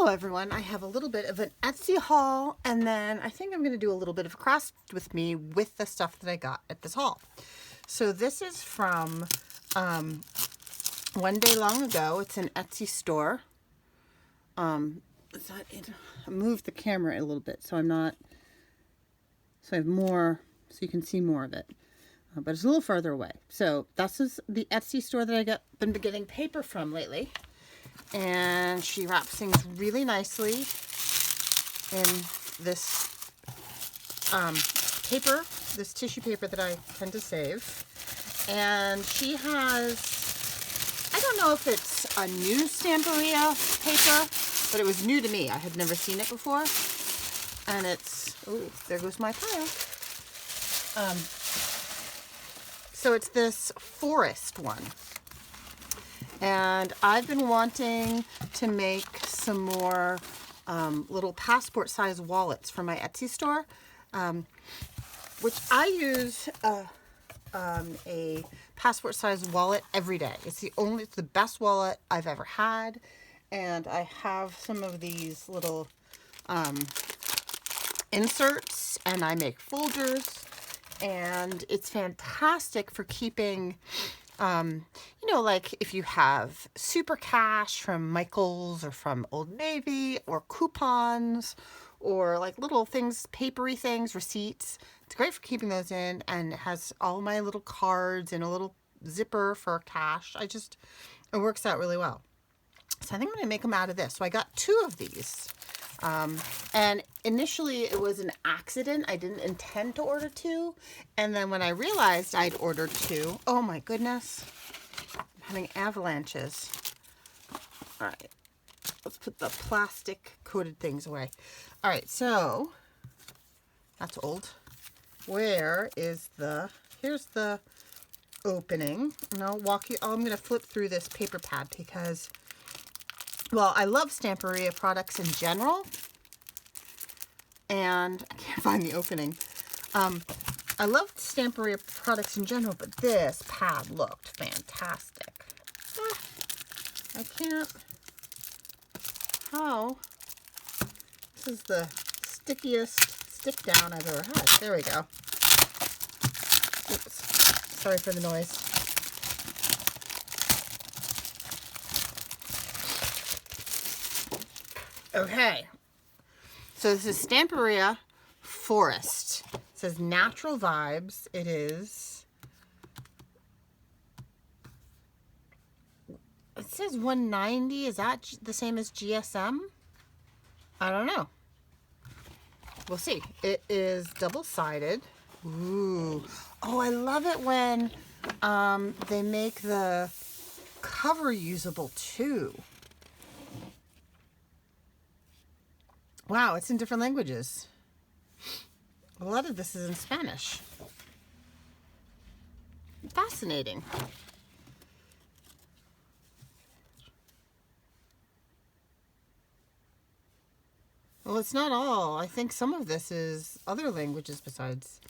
Hello everyone, I have a little bit of an Etsy haul, and then I think I'm going to do a little bit of a craft with me with the stuff that I got at this haul. So this is from One Day Long Ago. It's an Etsy store. I moved the camera a little bit so I have more, so you can see more of it. But it's a little further away. So this is the Etsy store that I been getting paper from lately. And she wraps things really nicely in this paper, this tissue paper that I tend to save. And she has, I don't know if it's a new Stamperia paper, but it was new to me. I had never seen it before. And it's, oh, there goes my pile. So it's this forest one. And I've been wanting to make some more little passport size wallets for my Etsy store, which I use a passport size wallet every day. It's the best wallet I've ever had. And I have some of these little inserts, and I make folders, and it's fantastic for keeping like if you have super cash from Michael's or from Old Navy, or coupons, or like little things, papery things, receipts. It's great for keeping those in, and it has all my little cards and a little zipper for cash. It works out really well. So I think I'm going to make them out of this. So I got 2 of these. And initially it was an accident. I didn't intend to order 2. And then when I realized I'd ordered 2, oh my goodness, I'm having avalanches. All right, let's put the plastic coated things away. All right, so that's old. Here's the opening. And I'm going to flip through this paper pad because, well, I love Stamperia products in general, and I can't find the opening. I love Stamperia products in general, but this pad looked fantastic. I can't. How? This is the stickiest stick down I've ever had. There we go. Oops. Sorry for the noise. Okay, so this is Stamperia Forest. It says natural vibes. It says 190. Is that the same as GSM? I don't know. We'll see. It is double-sided. Ooh. Oh, I love it when they make the cover usable too. Wow, it's in different languages. A lot of this is in Spanish. Fascinating. Well, it's not all. I think some of this is other languages besides.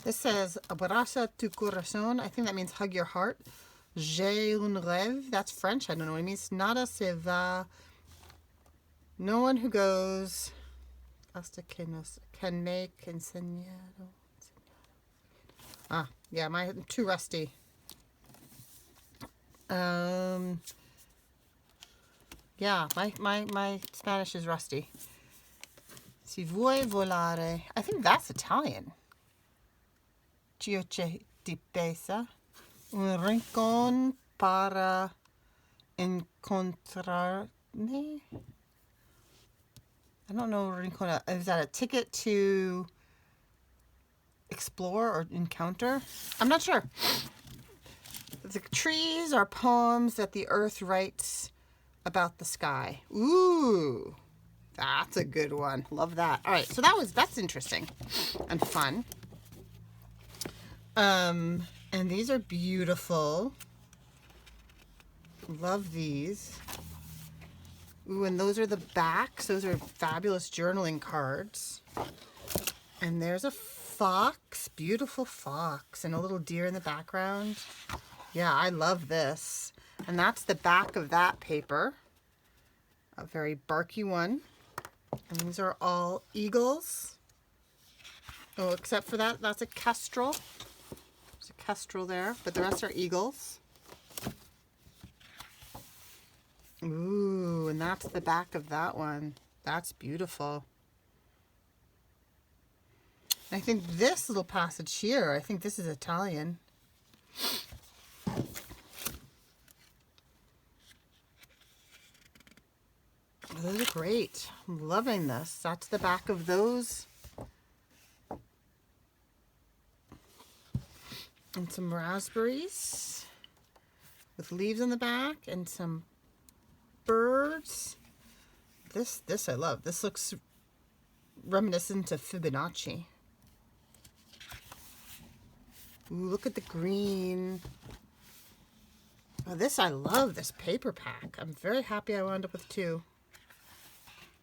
This says, abraza tu corazón. I think that means hug your heart. J'ai un rêve. That's French. I don't know what it means. Nada se va. No one who goes hasta que nos can make enseñado. Ah, yeah, I'm too rusty. Yeah, my Spanish is rusty. Si vuoi volare. I think that's Italian. Io ti pesa. Un rincón para encontrarme. I don't know, is that a ticket to explore or encounter? I'm not sure. The trees are poems that the earth writes about the sky. Ooh, that's a good one. Love that. All right, so that's interesting and fun. And these are beautiful. Love these. Ooh, and those are the backs. Those are fabulous journaling cards. And there's a fox, beautiful fox, and a little deer in the background. Yeah, I love this. And that's the back of that paper. a very barky one. And these are all eagles. Oh, except for that, that's a kestrel. There's a kestrel there, but the rest are eagles. Ooh, and that's the back of that one. That's beautiful. I think this little passage here, I think this is Italian. Those are great. I'm loving this. That's the back of those. And some raspberries with leaves on the back and some birds. This I love. This looks reminiscent of Fibonacci. Ooh, look at the green. Oh, this I love, this paper pack. I'm very happy I wound up with two.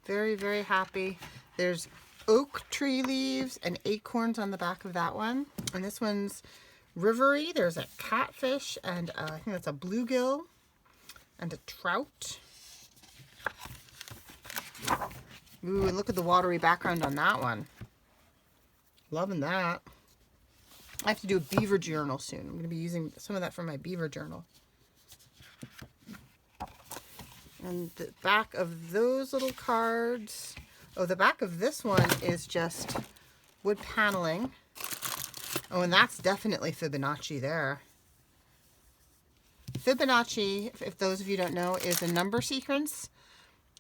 Very, very happy. There's oak tree leaves and acorns on the back of that one. And this one's rivery. There's a catfish and I think that's a bluegill and a trout. Ooh, and look at the watery background on that one. Loving that. I have to do a beaver journal soon. I'm going to be using some of that for my beaver journal. And the back of those little cards. Oh, the back of this one is just wood paneling. Oh, and that's definitely Fibonacci there. Fibonacci, if those of you don't know, is a number sequence.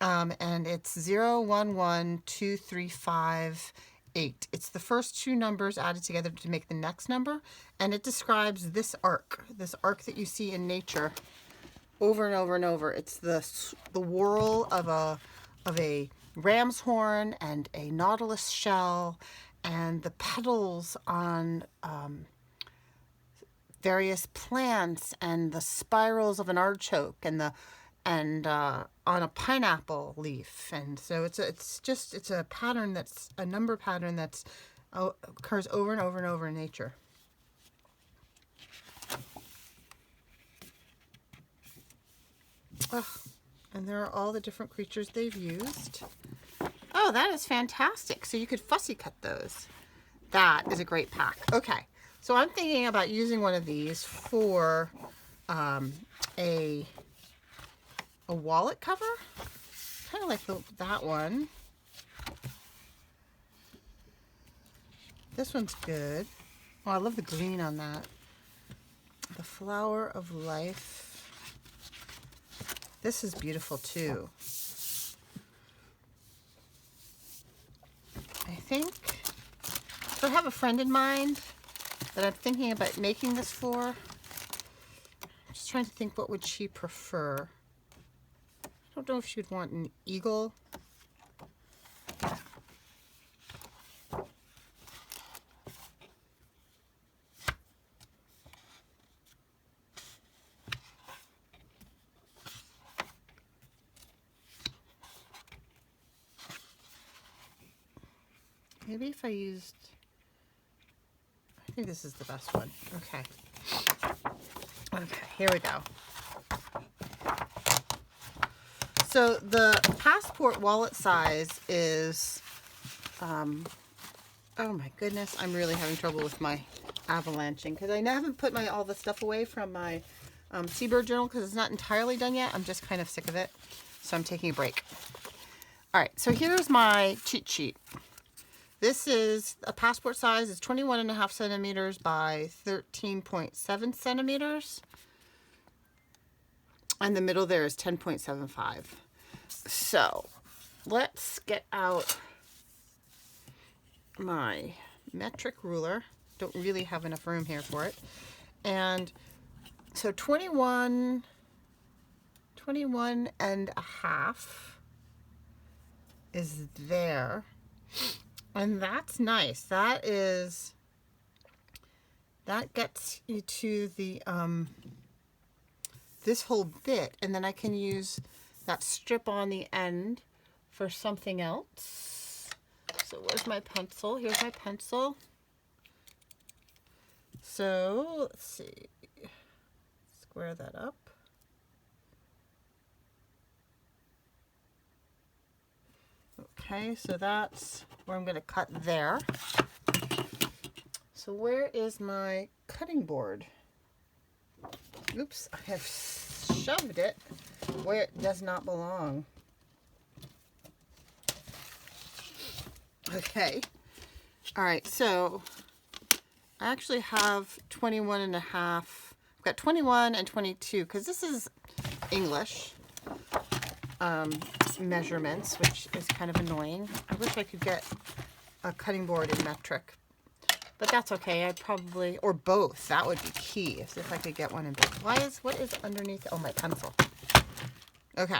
And it's 0, 1, 1, 2, 3, 5, 8. It's the first two numbers added together to make the next number. And it describes this arc that you see in nature over and over and over. It's the whorl of a ram's horn and a nautilus shell and the petals on various plants and the spirals of an artichoke and on a pineapple leaf. And so it's a pattern that's a number pattern that's occurs over and over and over in nature. Oh, and there are all the different creatures they've used. Oh, that is fantastic. So you could fussy cut those. That is a great pack. Okay, so I'm thinking about using one of these for a wallet cover. Kind of like that one. This one's good. Oh, I love the green on that. The flower of life. This is beautiful too. I think, so I have a friend in mind that I'm thinking about making this for. I'm just trying to think, what would she prefer? I don't know if she would want an eagle. Maybe if I used, I think this is the best one. Okay. Okay, here we go. So the passport wallet size is, oh my goodness, I'm really having trouble with my avalanching because I haven't put all the stuff away from my Seabird journal because it's not entirely done yet. I'm just kind of sick of it, so I'm taking a break. All right, so here's my cheat sheet. This is a passport size is 21.5 centimeters by 13.7 centimeters. And the middle there is 10.75. So let's get out my metric ruler. Don't really have enough room here for it. And so 21 and a half is there. And that's nice. That gets you to the this whole bit, and then I can use that strip on the end for something else. So where's my pencil? Here's my pencil. So let's see. Square that up. Okay, so that's where I'm going to cut there. So where is my cutting board? Oops, I have shoved it where it does not belong. Okay. All right, so I actually have 21 and a half. I've got 21 and 22 because this is English measurements, which is kind of annoying. I wish I could get a cutting board in metric, but that's okay. I'd probably, or both. That would be key if I could get one in both. What is underneath? Oh, my pencil. Okay.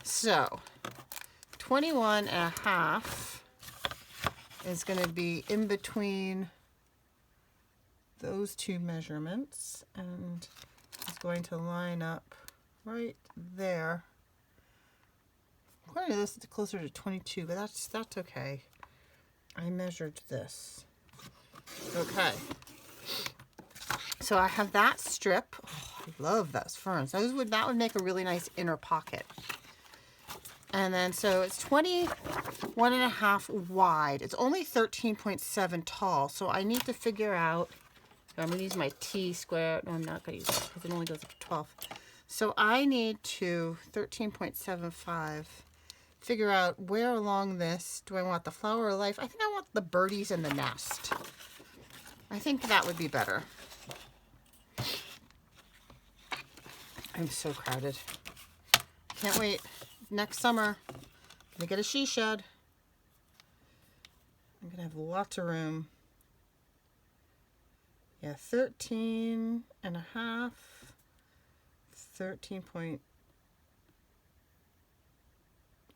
So 21 and a half is going to be in between those two measurements, and it's going to line up right there. According to this, it's closer to 22, but that's okay. I measured this. Okay. So I have that strip. Oh, I love those ferns. That would make a really nice inner pocket. And then, so it's 21 and a half wide. It's only 13.7 tall. So I need to figure out, I'm going to use my T-square. No, I'm not going to use that because it only goes up to 12. So I need to 13.75 figure out where along this, do I want the flower of life? I think I want the birdies and the nest. I think that would be better. I'm so crowded. Can't wait. Next summer, I'm gonna get a she shed. I'm gonna have lots of room. Yeah, 13 and a half, 13 point,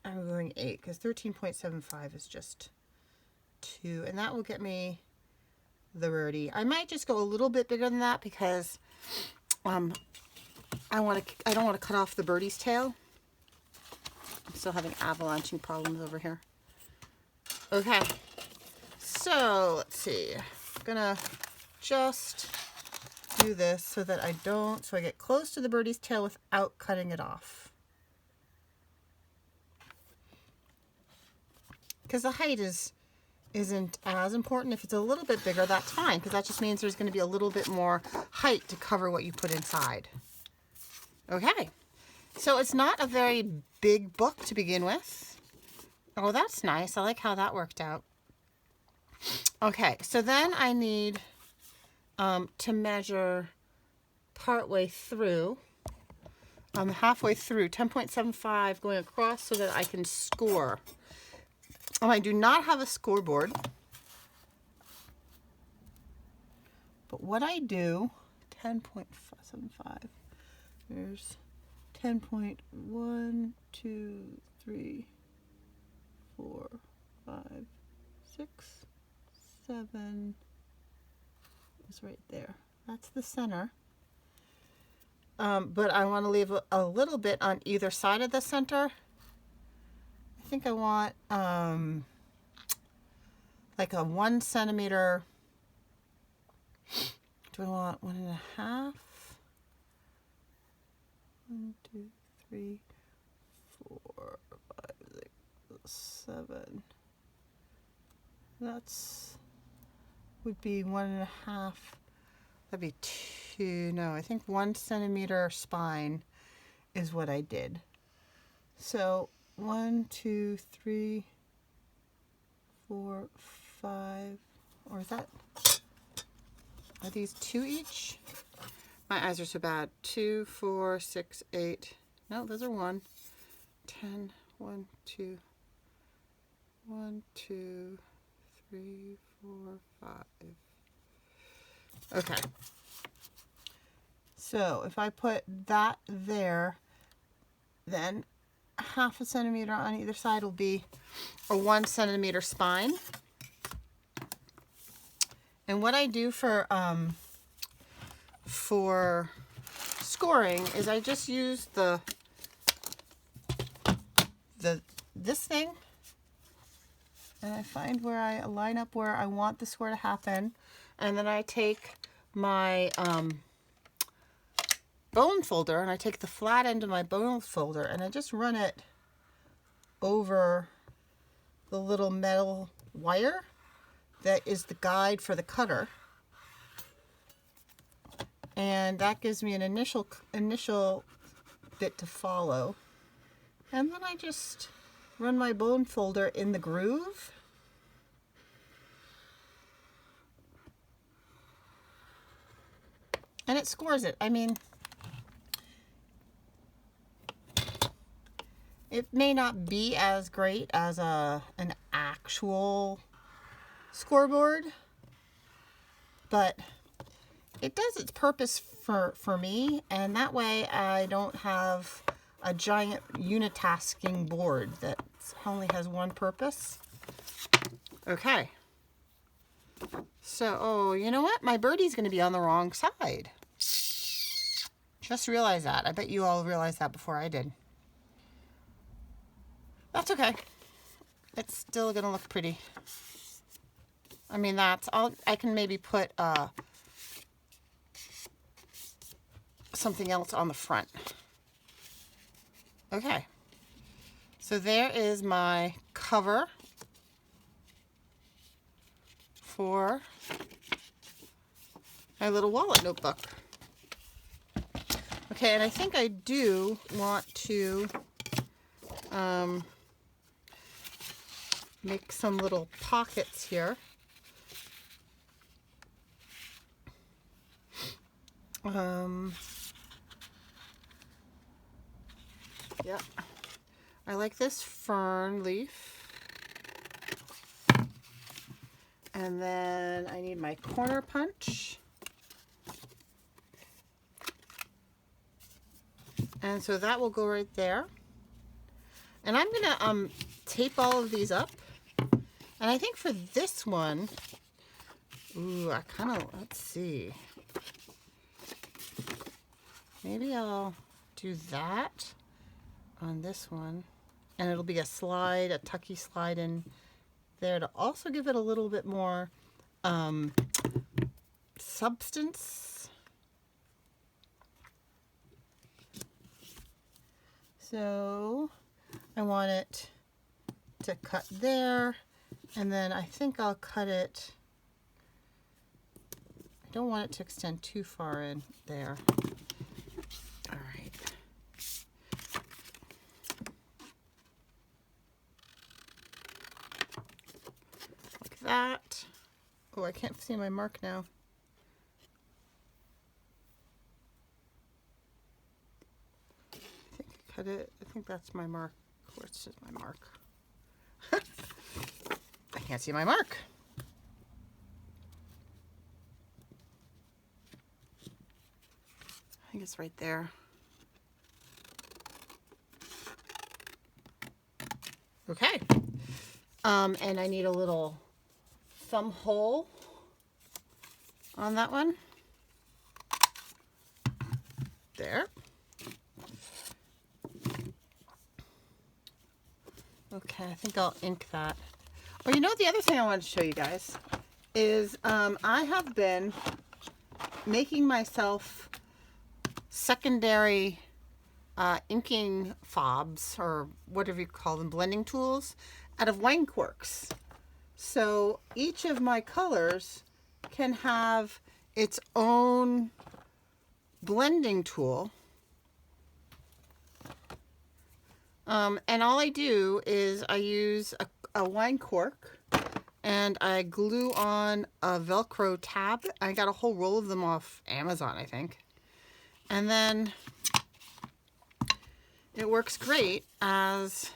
I'm going 8 because 13.75 is just 2, and that will get me the birdie. I might just go a little bit bigger than that because I don't want to cut off the birdie's tail. I'm still having avalanching problems over here. Okay, so let's see. I'm gonna just do this so that I get close to the birdie's tail without cutting it off. Because the height isn't as important. If it's a little bit bigger, that's fine, because that just means there's going to be a little bit more height to cover what you put inside. Okay, so it's not a very big book to begin with. Oh, that's nice. I like how that worked out. Okay, so then I need to measure partway through. Halfway through, 10.75 going across so that I can score. I do not have a scoreboard, but what I do, 10.75, there's 10.1, 2, 3, 4, 5, 6, 7 is right there. That's the center. But I want to leave a little bit on either side of the center. I think I want like a 1 centimeter. Do I want 1.5? 1, 2, 3, 4, 5, 6, 7. That's would be 1.5. That'd be 2. No, I think 1 centimeter spine is what I did. So 1, 2, 3, 4, 5, or is that, are these 2 each? My eyes are so bad. 2, 4, 6, 8. No, those are 1. 10, 1, 2, 1, 2, 3, 4, 5. Okay. So if I put that there, then 0.5 centimeter on either side will be a 1 centimeter spine. And what I do for scoring is I just use this thing, and I find where I line up where I want the score to happen, and then I take my bone folder, and I take the flat end of my bone folder and I just run it over the little metal wire that is the guide for the cutter. And that gives me an initial bit to follow. And then I just run my bone folder in the groove. And it scores it. I mean, it may not be as great as an actual scoreboard, but it does its purpose for me, and that way I don't have a giant unitasking board that only has one purpose. Okay. So, oh, you know what? My birdie's going to be on the wrong side. Just realized that. I bet you all realized that before I did. That's okay. It's still going to look pretty. I mean, that's all. I can maybe put something else on the front. Okay. So there is my cover for my little wallet notebook. Okay, and I think I do want to make some little pockets here. Yeah, I like this fern leaf. And then I need my corner punch. And so that will go right there. And I'm gonna tape all of these up. And I think for this one, ooh, I kind of, let's see. Maybe I'll do that on this one. And it'll be a slide, a tucky slide in there to also give it a little bit more substance. So I want it to cut there, and then I think I'll cut it. I don't want it to extend too far in there. All right. Like that. Oh, I can't see my mark now. I think I cut it. I think that's my mark. Where's just my mark? I can't see my mark. I think it's right there. Okay. And I need a little thumb hole on that one. There. Okay, I think I'll ink that. Oh, you know, the other thing I wanted to show you guys is I have been making myself secondary inking fobs, or whatever you call them, blending tools, out of wine corks. So each of my colors can have its own blending tool. And all I do is I use a wine cork and I glue on a Velcro tab. I got a whole roll of them off Amazon, I think. And then it works great as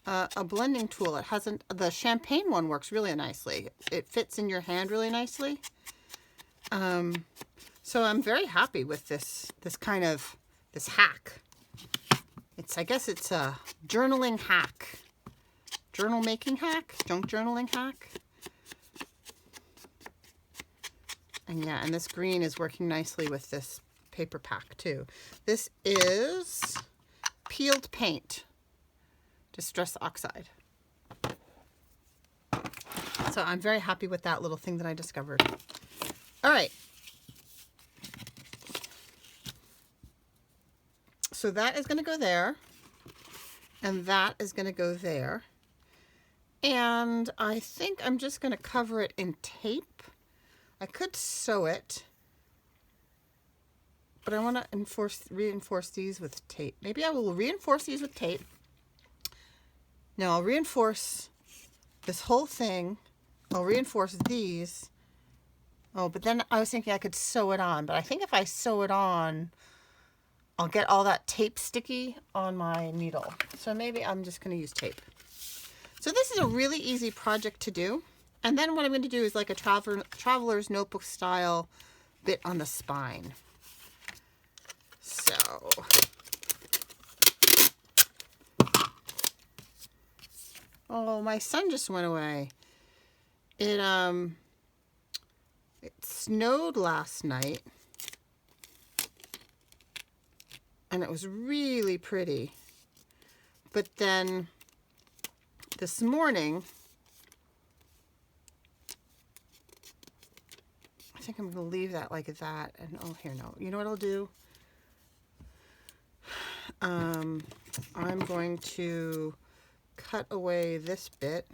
a blending tool. It hasn't, the champagne one works really nicely. It fits in your hand really nicely. So I'm very happy with this hack. I guess it's a journaling hack. Journal making hack? Junk journaling hack? And yeah, and this green is working nicely with this paper pack too. This is peeled paint, distress oxide. So I'm very happy with that little thing that I discovered. All right. So that is going to go there, and that is going to go there. And I think I'm just going to cover it in tape. I could sew it, but I want to reinforce these with tape. Maybe I will reinforce these with tape. Now I'll reinforce this whole thing. I'll reinforce these. Oh, but then I was thinking I could sew it on, but I think if I sew it on, I'll get all that tape sticky on my needle. So maybe I'm just going to use tape. So this is a really easy project to do. And then what I'm going to do is like a traveler's notebook style bit on the spine. So oh, my son just went away. It snowed last night. And it was really pretty. But then this morning, I think I'm going to leave that like that. And oh, here, no. You know what I'll do? I'm going to cut away this bit.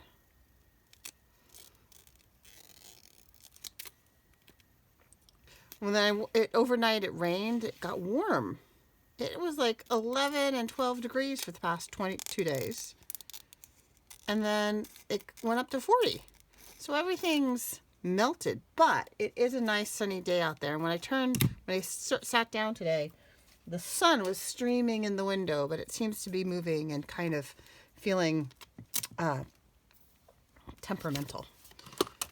When overnight it rained, it got warm. It was like 11 and 12 degrees for the past 22 days. And then it went up to 40. So everything's melted, but it is a nice sunny day out there. And when I sat down today, the sun was streaming in the window, but it seems to be moving and kind of feeling temperamental.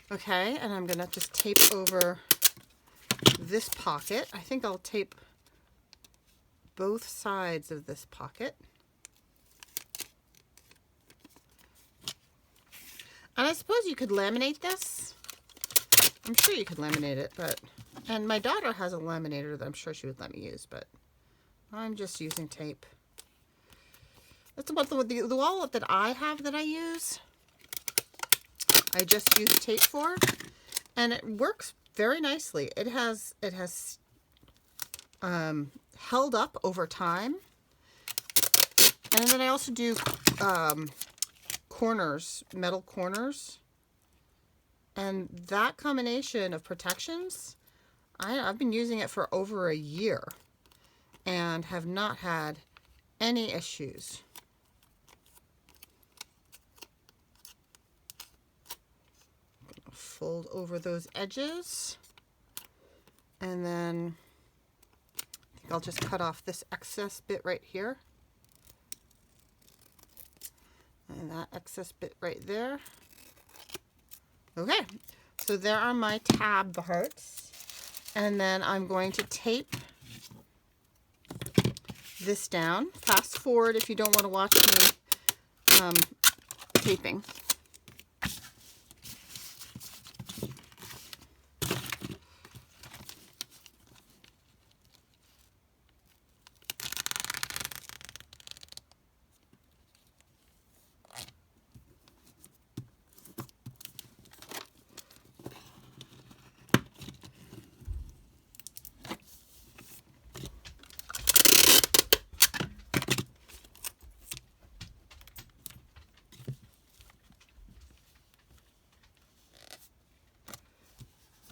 Okay, and I'm gonna just tape over this pocket. I think I'll tape both sides of this pocket. And I suppose you could laminate this. I'm sure you could laminate it, and my daughter has a laminator that I'm sure she would let me use, but I'm just using tape. That's about the wallet that I have that I use. I just use tape for, and it works very nicely. It has held up over time. And then I also do corners, metal corners. And that combination of protections, I've been using it for over a year and have not had any issues. Fold over those edges, and then I think I'll just cut off this excess bit right here, and that excess bit right there. Okay, so there are my tab hearts, and then I'm going to tape this down. Fast forward if you don't want to watch me taping.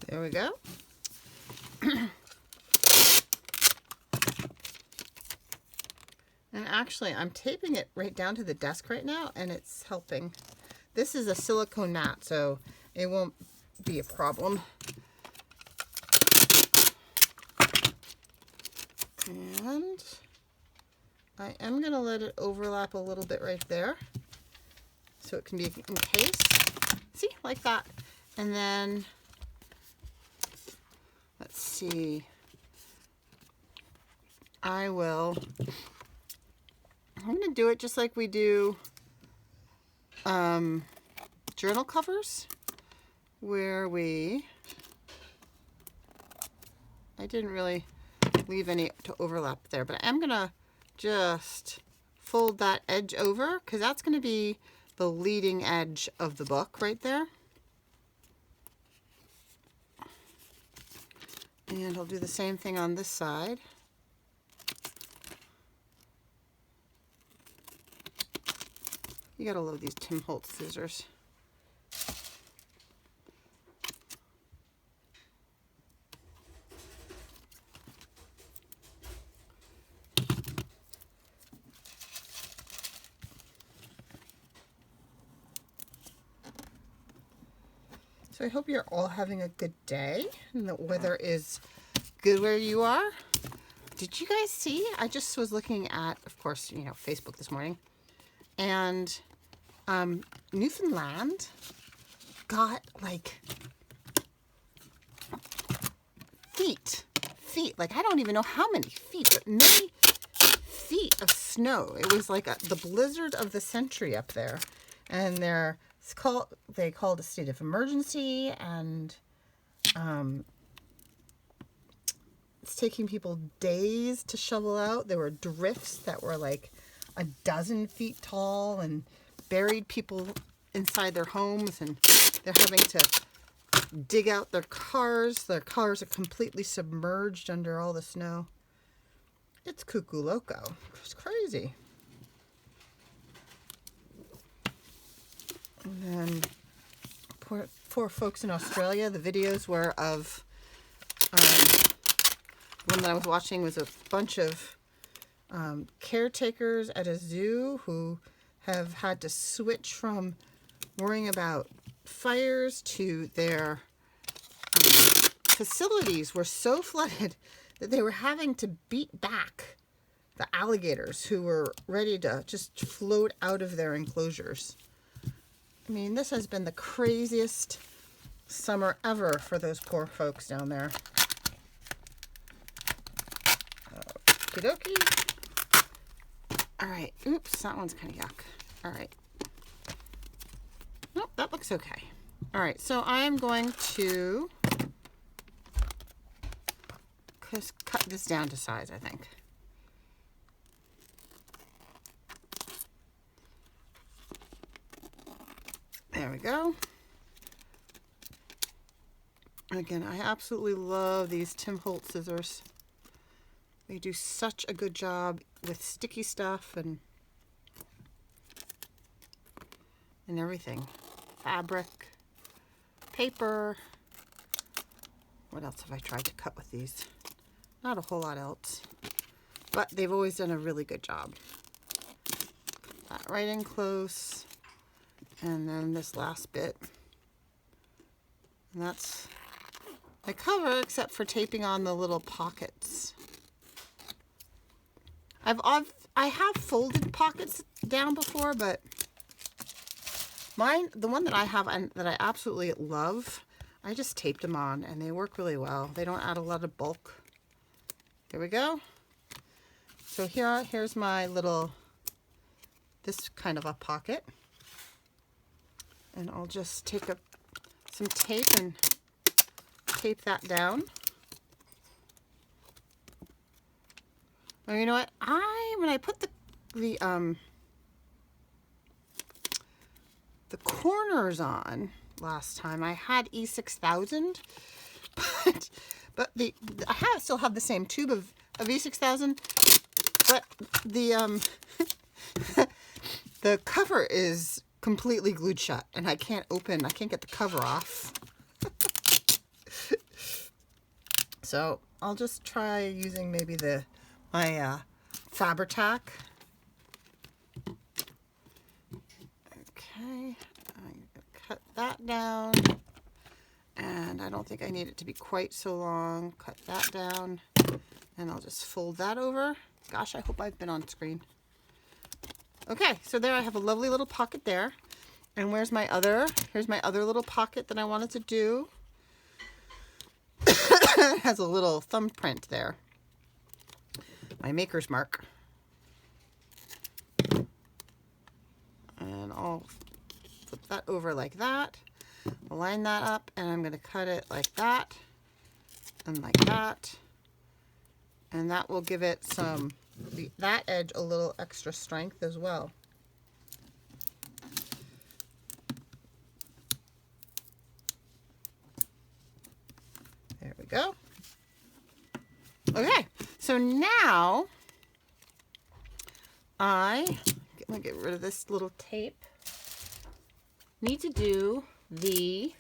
There we go. And actually, I'm taping it right down to the desk right now, and it's helping. This is a silicone mat, so it won't be a problem. And I am going to let it overlap a little bit right there, so it can be encased. See, like that. And then let's see. I'm going to do it just like we do journal covers, where I didn't really leave any to overlap there, but I'm going to just fold that edge over, because that's going to be the leading edge of the book right there. And I'll do the same thing on this side. You gotta love these Tim Holtz scissors. So I hope you're all having a good day and the weather is good where you are. Did you guys see? I just was looking at, of course, you know, Facebook this morning, and Newfoundland got like feet, like I don't even know how many feet, but many feet of snow. It was like the blizzard of the century up there, and they called a state of emergency, and it's taking people days to shovel out. There were drifts that were like 12 feet tall and buried people inside their homes, and they're having to dig out their cars. Their cars are completely submerged under all the snow. It's cuckoo loco. It's crazy. And then poor folks in Australia, the videos were of one that I was watching was a bunch of caretakers at a zoo who have had to switch from worrying about fires to their facilities were so flooded that they were having to beat back the alligators who were ready to just float out of their enclosures. I mean, this has been the craziest summer ever for those poor folks down there. Okie dokie. All right. Oops, that one's kind of yuck. All right. Nope, that looks okay. All right, so I am going to just cut this down to size, I think. There we go. Again, I absolutely love these Tim Holtz scissors. They do such a good job with sticky stuff and everything. Fabric, paper. What else have I tried to cut with these? Not a whole lot else, but they've always done a really good job. Put that right in close. And then this last bit. And that's my cover, except for taping on the little pockets. I have folded pockets down before, but the one that I have and that I absolutely love, I just taped them on and they work really well. They don't add a lot of bulk. There we go. So here's my little, this kind of a pocket. And I'll just take some tape and tape that down. Oh, you know what? When I put the corners on last time, I had E6000, but I still have the same tube of E6000, but the the cover is completely glued shut, and I can't get the cover off. So I'll just try using maybe my Fabri-Tac. Okay, I'm gonna cut that down, and I don't think I need it to be quite so long. Cut that down, and I'll just fold that over. Gosh, I hope I've been on screen. Okay, so there I have a lovely little pocket there. And here's my other little pocket that I wanted to do. It has a little thumbprint there. My maker's mark. And I'll flip that over like that. Line that up, and I'm going to cut it like that and like that. And that will give it that edge a little extra strength as well. There we go. Okay, so now I'm gonna get rid of this little tape. need to do the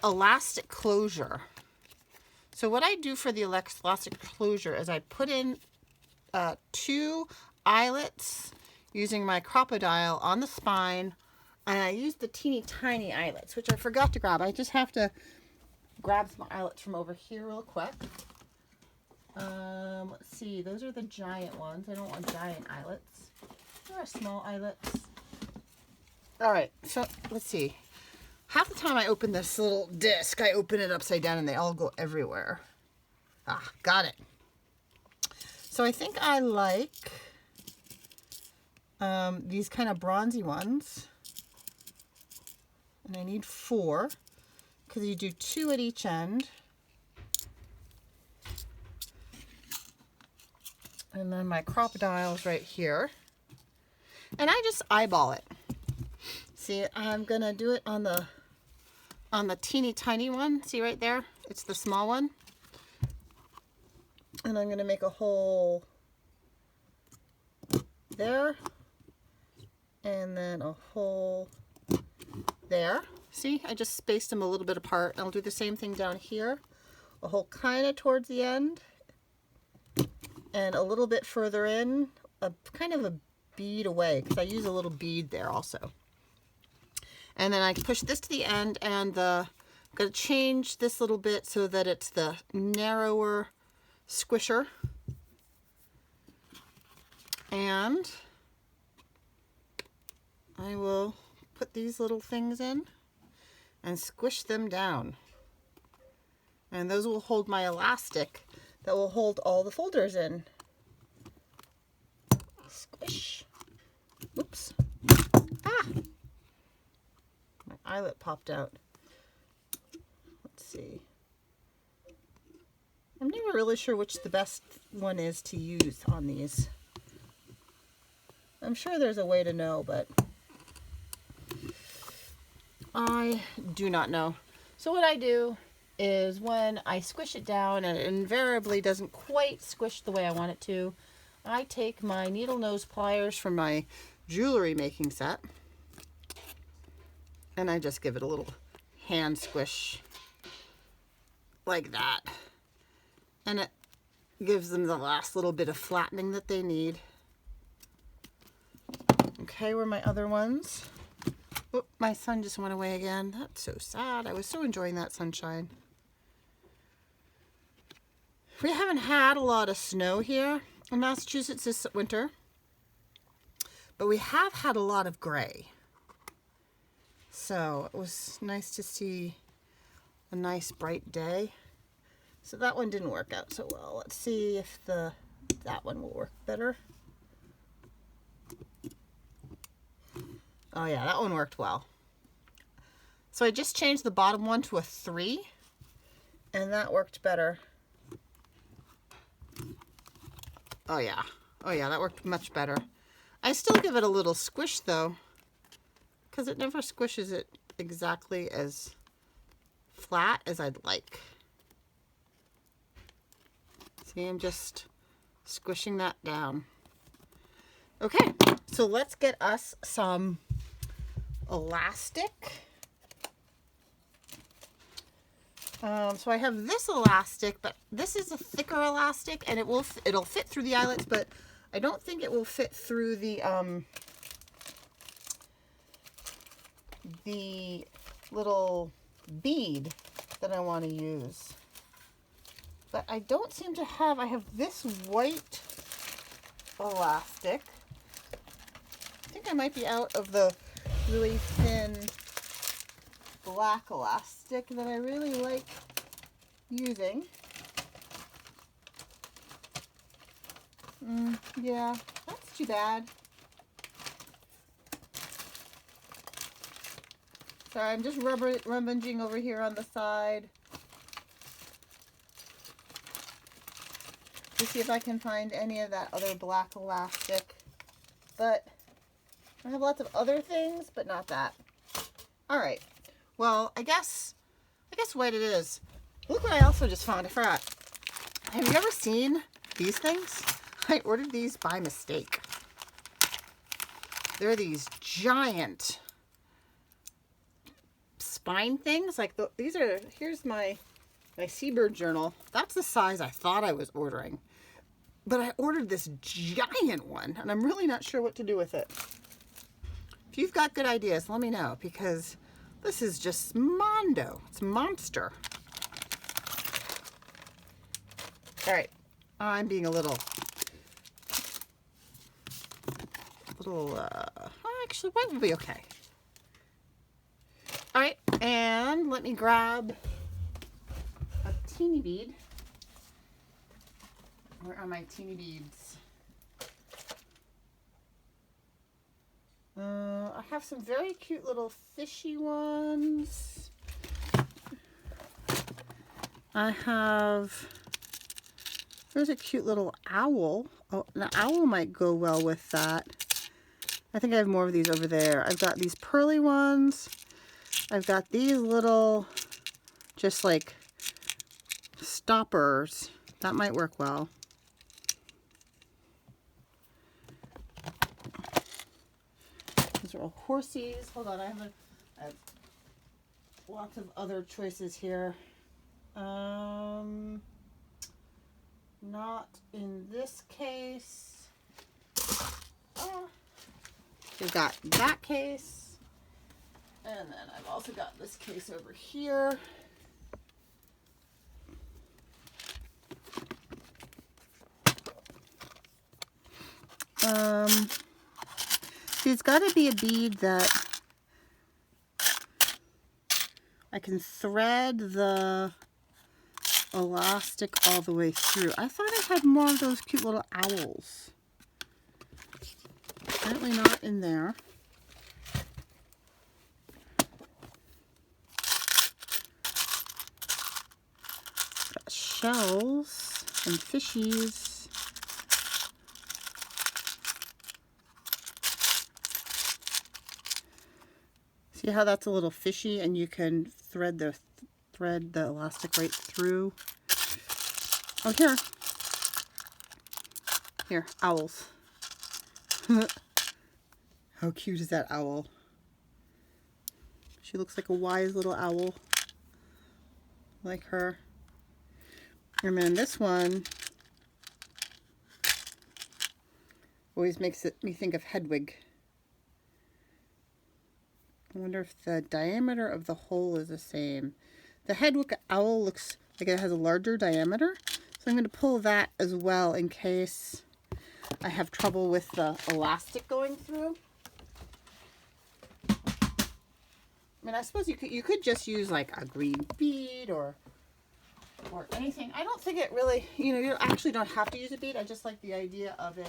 elastic closure. So what I do for the elastic closure is I put in 2 eyelets using my crocodile on the spine, and I use the teeny tiny eyelets, which I forgot to grab. I just have to grab some eyelets from over here real quick. Let's see, those are the giant ones. I don't want giant eyelets. There are small eyelets. All right, so let's see. Half the time I open this little disc, I open it upside down and they all go everywhere. Ah, got it. So I think I like these kind of bronzy ones. And I need 4 because you do 2 at each end. And then my crocodile's right here. And I just eyeball it. See, I'm gonna do it on the teeny tiny one. See right there? It's the small one. And I'm gonna make a hole there. And then a hole there. See, I just spaced them a little bit apart. I'll do the same thing down here. A hole kind of towards the end. And a little bit further in, kind of a bead away, because I use a little bead there also. And then I push this to the end, and I'm going to change this little bit so that it's the narrower squisher. And I will put these little things in and squish them down. And those will hold my elastic that will hold all the folders in. Squish. Oops. Ah! My eyelet popped out. Let's see. I'm never really sure which the best one is to use on these. I'm sure there's a way to know, but I do not know. So what I do is when I squish it down and it invariably doesn't quite squish the way I want it to, I take my needle nose pliers from my jewelry making set and I just give it a little hand squish like that. And it gives them the last little bit of flattening that they need. Okay, where are my other ones? Oh, my sun just went away again. That's so sad. I was so enjoying that sunshine. We haven't had a lot of snow here in Massachusetts this winter, but we have had a lot of gray. So it was nice to see a nice bright day. So that one didn't work out so well. Let's see if that one will work better. Oh yeah, that one worked well. So I just changed the bottom one to a 3, and that worked better. Oh yeah, that worked much better. I still give it a little squish though, because it never squishes it exactly as flat as I'd like. See, I'm just squishing that down. Okay, so let's get us some elastic. So I have this elastic, but this is a thicker elastic, and it'll fit through the eyelets, but I don't think it will fit through the little bead that I want to use. But I don't seem to have, I have this white elastic. I think I might be out of the really thin black elastic that I really like using. Yeah, that's too bad. Sorry, I'm just rummaging over here on the side to see if I can find any of that other black elastic. But I have lots of other things, but not that. All right. Well, I guess what it is. Look what I also just found. I forgot. Have you ever seen these things? I ordered these by mistake. They're these giant spine things. Like these are, here's my Seabird journal. That's the size I thought I was ordering. But I ordered this giant one, and I'm really not sure what to do with it. If you've got good ideas, let me know, because this is just mondo. It's a monster. All right, I'm being a little, actually, what will be okay? All right, and let me grab a teeny bead. Where are my teeny beads? I have some very cute little fishy ones. There's a cute little owl. Oh, an owl might go well with that. I think I have more of these over there. I've got these pearly ones. I've got these little, just like stoppers. That might work well. These are all horsies. Hold on, I have lots of other choices here. Not in this case. We've got that case. And then I've also got this case over here. See, it's got to be a bead that I can thread the elastic all the way through. I thought I had more of those cute little owls. Apparently not in there. Got shells and fishies. See how that's a little fishy, and you can thread the elastic right through. Oh, here, owls. How cute is that owl? She looks like a wise little owl, like her. And then this one always makes me think of Hedwig. I wonder if the diameter of the hole is the same. The Hedwig owl looks like it has a larger diameter, so I'm going to pull that as well in case I have trouble with the elastic going through. I mean, I suppose you could just use like a green bead or anything. I don't think it really, you actually don't have to use a bead. I just like the idea of it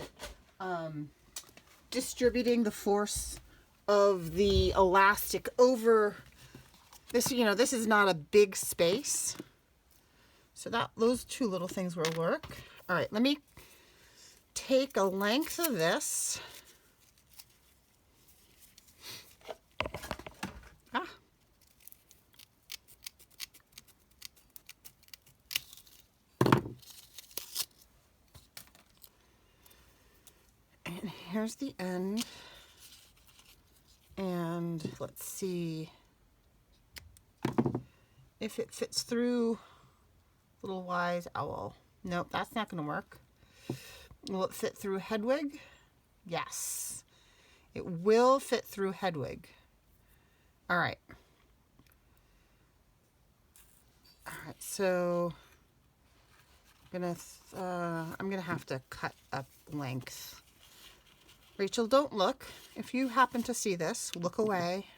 distributing the force of the elastic over this. This is not a big space, so those two little things will work. All right, let me take a length of this. And here's the end. And let's see if it fits through little wise owl. Nope, that's not going to work. Will it fit through Hedwig? Yes, it will fit through Hedwig. All right. So I'm gonna have to cut a length. Rachel, don't look. If you happen to see this, look away.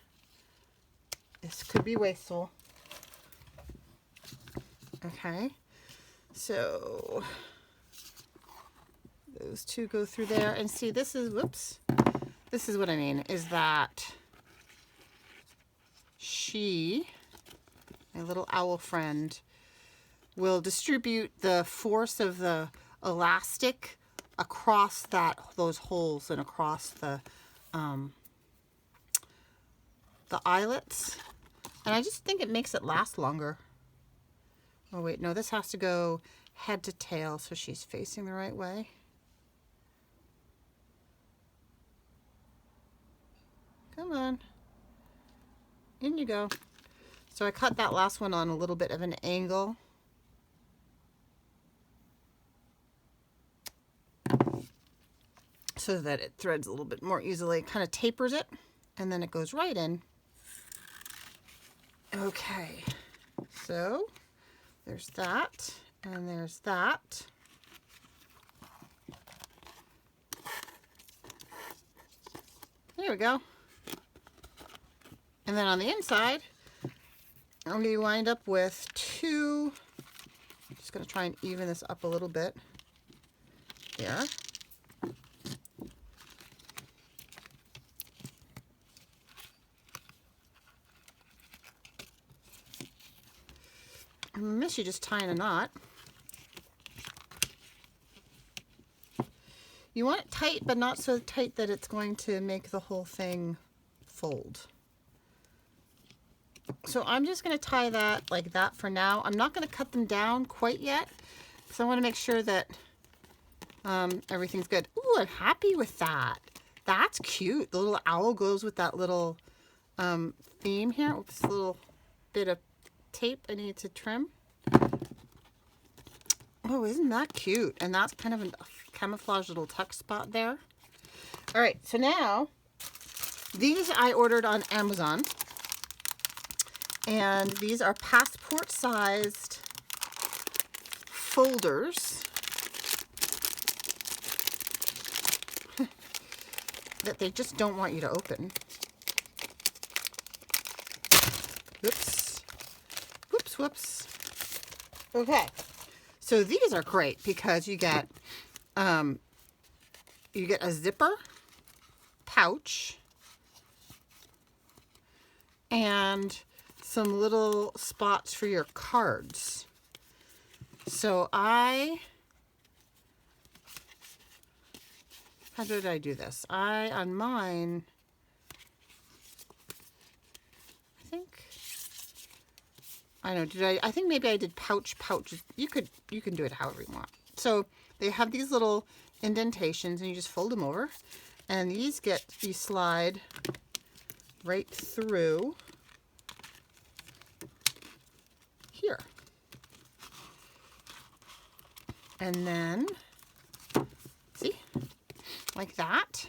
This could be wasteful. Okay, so those two go through there, and see, this is, whoops, this is what I mean, is that my little owl friend, will distribute the force of the elastic across those holes and across the eyelets, and I just think it makes it last longer. Oh wait, no, this has to go head to tail so she's facing the right way. Come on. In you go. So I cut that last one on a little bit of an angle. So that it threads a little bit more easily. It kind of tapers it, and then it goes right in. Okay, so there's that, and there's that. There we go. And then on the inside, we wind up with two. Just going to try and even this up a little bit here. I miss you just tying a knot. You want it tight, but not so tight that it's going to make the whole thing fold. So I'm just going to tie that like that for now. I'm not going to cut them down quite yet, because I want to make sure that everything's good. Ooh, I'm happy with that. That's cute. The little owl goes with that little theme here. Oops, a little bit of tape I need to trim. Oh, isn't that cute? And that's kind of a camouflage little tuck spot there. All right, so now these I ordered on Amazon, and these are passport sized folders that they just don't want you to open. Whoops. Whoops, whoops. Okay. So these are great because you get a zipper, pouch, and some little spots for your cards. So how did I do this? On mine, I think maybe I did pouches. You can do it however you want. So they have these little indentations, and you just fold them over, and you slide right through here. And then, see, like that.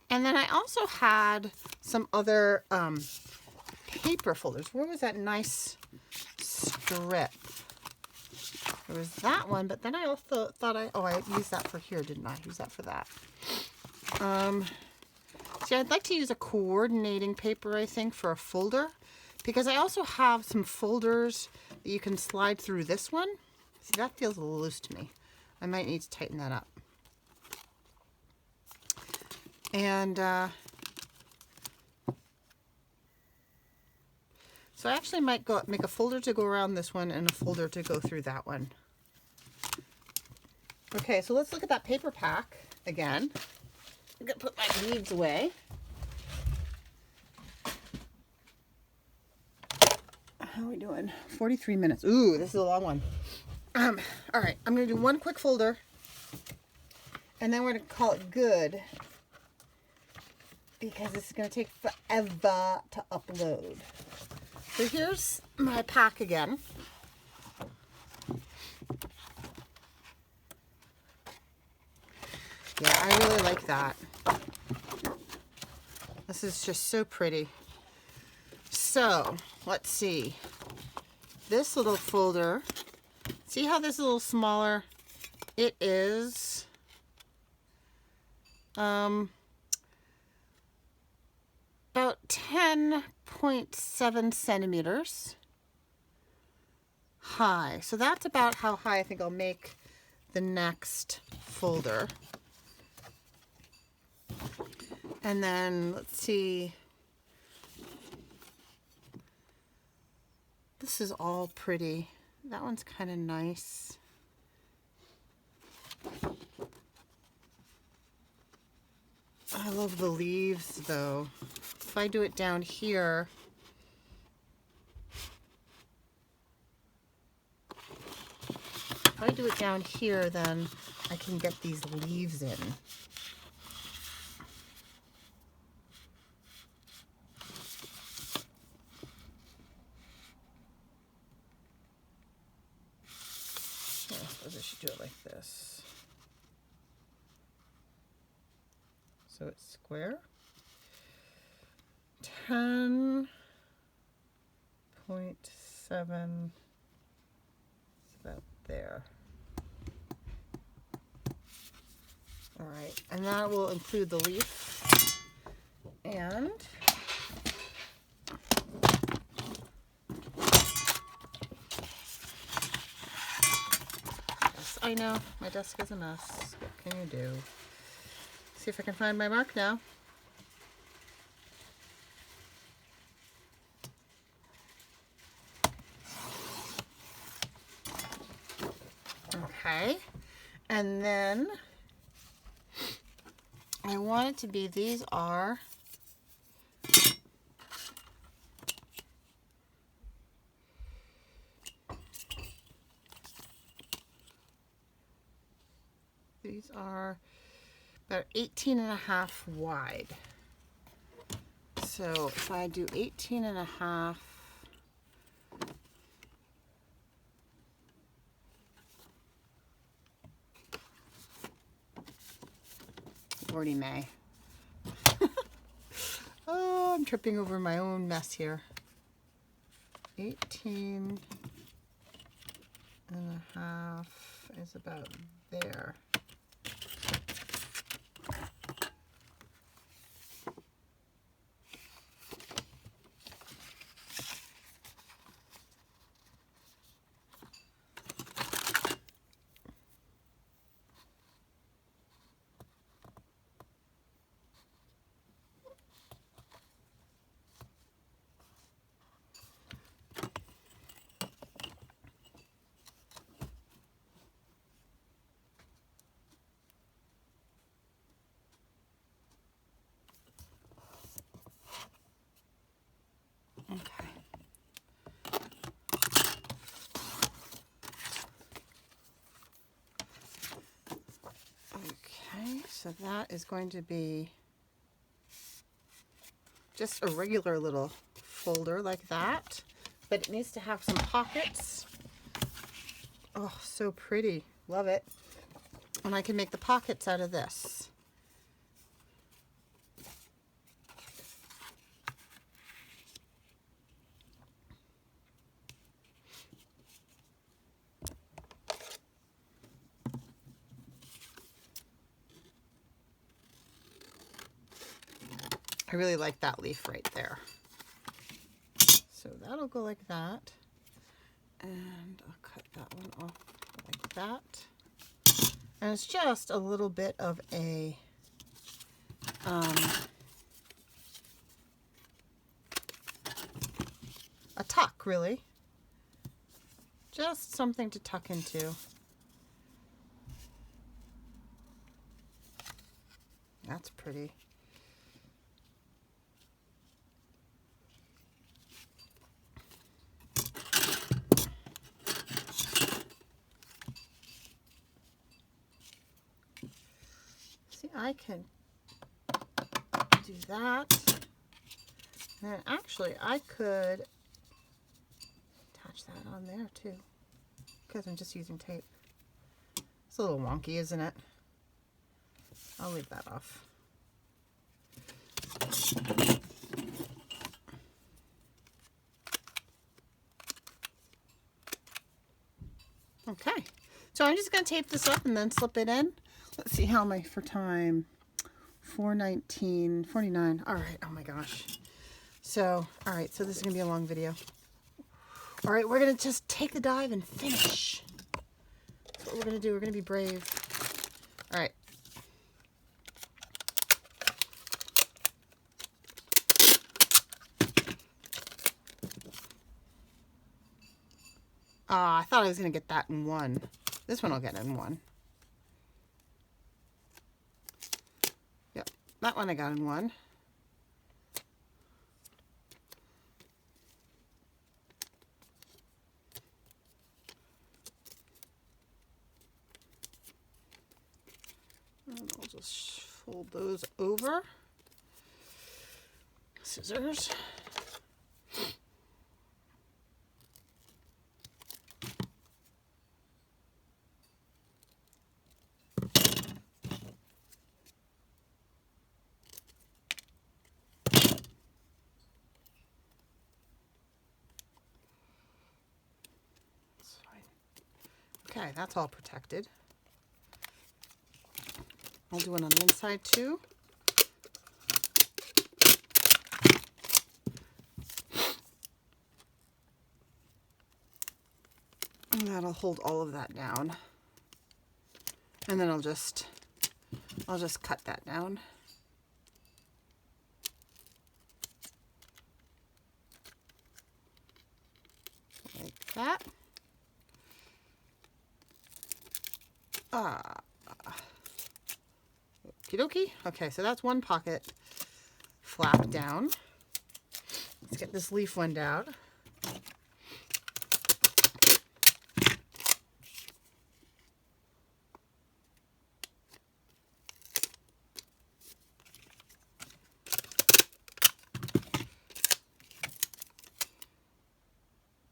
And then I also had some other paper folders. Where was that nice strip? There was that one, but then I also thought I used that for here, didn't I? Use that for that. See, I'd like to use a coordinating paper, I think, for a folder, because I also have some folders that you can slide through this one. See, that feels a little loose to me. I might need to tighten that up. And so I actually might make a folder to go around this one and a folder to go through that one. Okay, so let's look at that paper pack again. I'm gonna put my leaves away. How are we doing? 43 minutes. Ooh, this is a long one. All right, I'm gonna do one quick folder, and then we're gonna call it good, because this is gonna take forever to upload. So here's my pack again. Yeah, I really like that. This is just so pretty. So, let's see. This little folder, see how this is a little smaller? It is about 10.7 centimeters high. So that's about how high I think I'll make the next folder. And then let's see. This is all pretty. That one's kind of nice. I love the leaves though. If I do it down here, then I can get these leaves in. suppose I should do it like this. So it's square. 10.7 is about there. All right, and that will include the leaf. And yes, I know, my desk is a mess. What can you do? See if I can find my mark now. Okay, and then I want it to be, these are about 18.5 wide. So if I do 18.5, Lordy May. Oh, I'm tripping over my own mess here. 18.5 is about there. Okay. Okay, so that is going to be just a regular little folder like that, but it needs to have some pockets. Oh, so pretty. Love it. And I can make the pockets out of this. I really like that leaf right there. So that'll go like that. And I'll cut that one off like that. And it's just a little bit of a tuck, really. Just something to tuck into. That's pretty. See, I can do that. And then actually I could attach that on there too, because I'm just using tape. It's a little wonky, isn't it? I'll leave that off. Okay, so I'm just going to tape this up and then slip it in. Let's see, how am I for time? 4:19:49. All right, oh my gosh. So, all right, so this is going to be a long video. All right, we're going to just take the dive and finish. That's what we're going to do. We're going to be brave. All right. I thought I was going to get that in one. This one I'll get in one. Yep, that one I got in one. And I'll just fold those over. Scissors. Okay, that's all protected. I'll do one on the inside too. And that'll hold all of that down. And then I'll just cut that down. Like that. Okie dokie. Okay, so that's one pocket flap down. Let's get this leaf one down.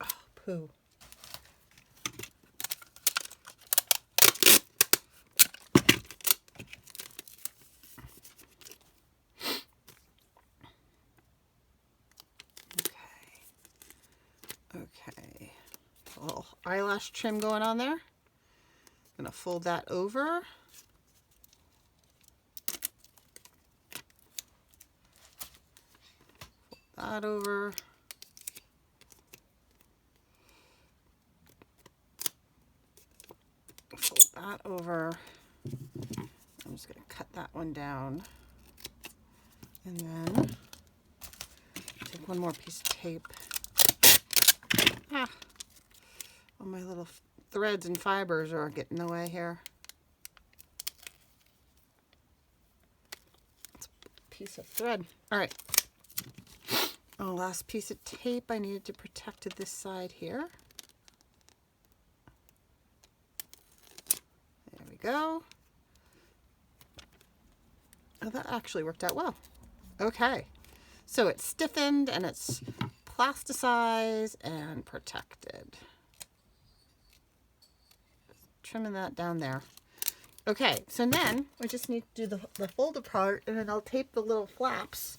Oh, poo. Okay, a little eyelash trim going on there. I'm gonna fold that over. Fold that over. Fold that over. I'm just gonna cut that one down. And then take one more piece of tape. All my little threads and fibers are getting in the way here. It's a piece of thread. All right. Oh, last piece of tape I needed to protect this side here. There we go. Oh, that actually worked out well. Okay. So it's stiffened and it's plasticized and protected. Trimming that down there. Okay, so then we just need to do the folder part, and then I'll tape the little flaps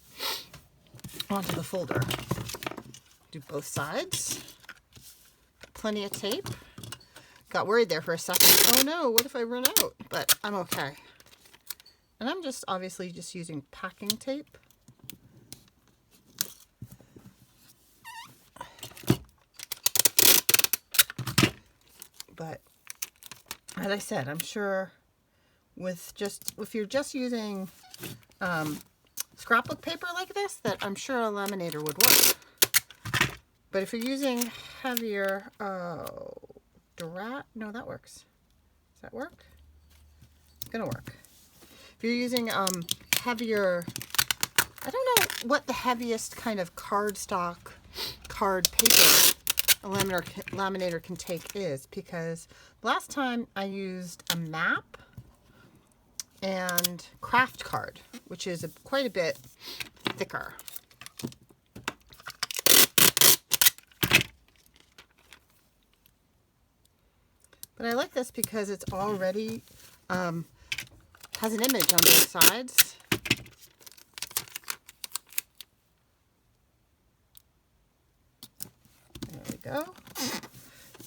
onto the folder. Do both sides. Plenty of tape. Got worried there for a second. Oh no, what if I run out? But I'm okay. And I'm just obviously just using packing tape. But as I said, I'm sure if you're just using scrapbook paper like this, that I'm sure a laminator would work. But if you're using heavier, no, that works. Does that work? It's gonna work. If you're using heavier, I don't know what the heaviest kind of cardstock card paper a laminator can take is, because last time I used a map and craft card, which is quite a bit thicker. But I like this because it's already has an image on both sides. There we go.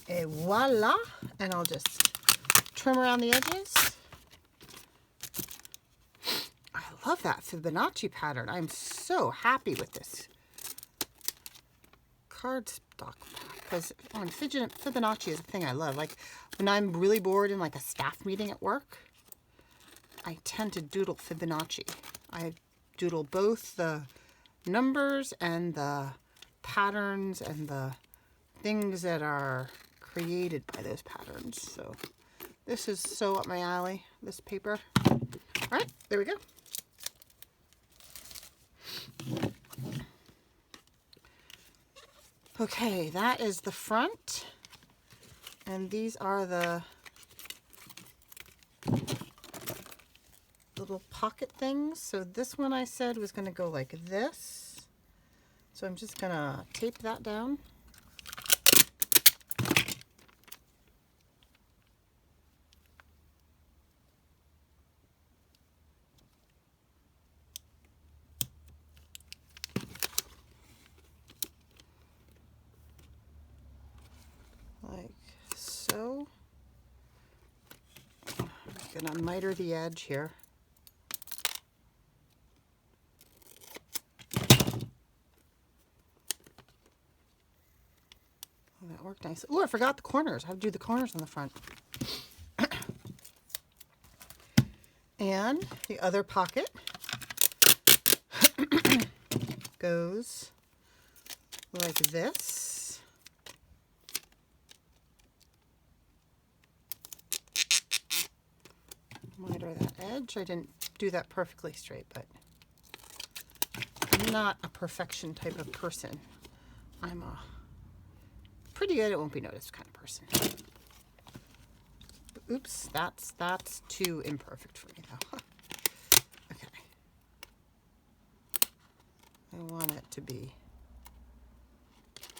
Et voila. And I'll just trim around the edges. I love that Fibonacci pattern. I'm so happy with this cardstock, because Fibonacci is a thing I love. Like when I'm really bored in like a staff meeting at work, I tend to doodle Fibonacci. I doodle both the numbers and the patterns and the things that are created by those patterns. So this is so up my alley, this paper. All right, there we go. Okay, that is the front. And these are the little pocket things. So this one I said was going to go like this. So I'm just going to tape that down. Like so. Gonna miter the edge here. Oh, that worked nice. Oh, I forgot the corners. I have to do the corners on the front. And the other pocket goes like this. Miter that edge. I didn't do that perfectly straight, but I'm not a perfection type of person. I'm a pretty good, it won't be noticed kind of person. Oops, that's too imperfect for me though. Okay. I want it to be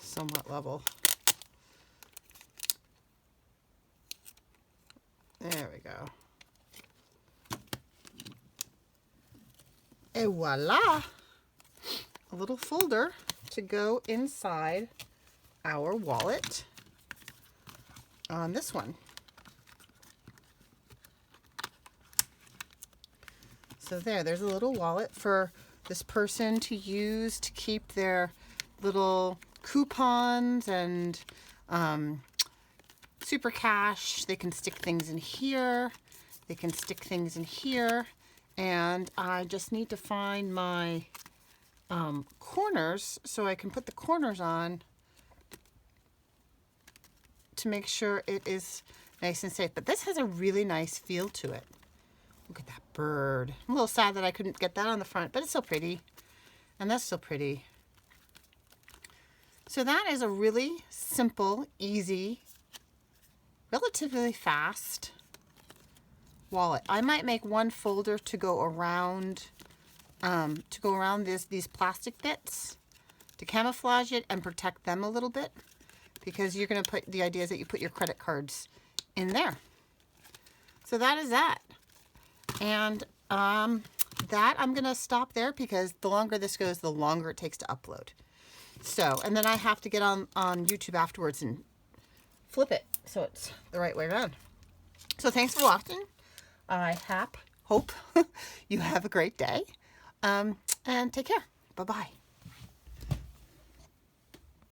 somewhat level. There we go. Et voila! A little folder to go inside our wallet on this one. So there's a little wallet for this person to use to keep their little coupons and super cash. They can stick things in here. They can stick things in here. And I just need to find my corners so I can put the corners on to make sure it is nice and safe. But this has a really nice feel to it. Look at that bird. I'm a little sad that I couldn't get that on the front, but it's still pretty. And that's still pretty. So that is a really simple, easy, relatively fast wallet. I might make one folder to go around these plastic bits to camouflage it and protect them a little bit, because you're going to put, the idea is that you put your credit cards in there. So that is that. And that I'm going to stop there, because the longer this goes, the longer it takes to upload. So, and then I have to get on YouTube afterwards and flip it so it's the right way around. So thanks for watching. I hope you have a great day. And take care. Bye-bye.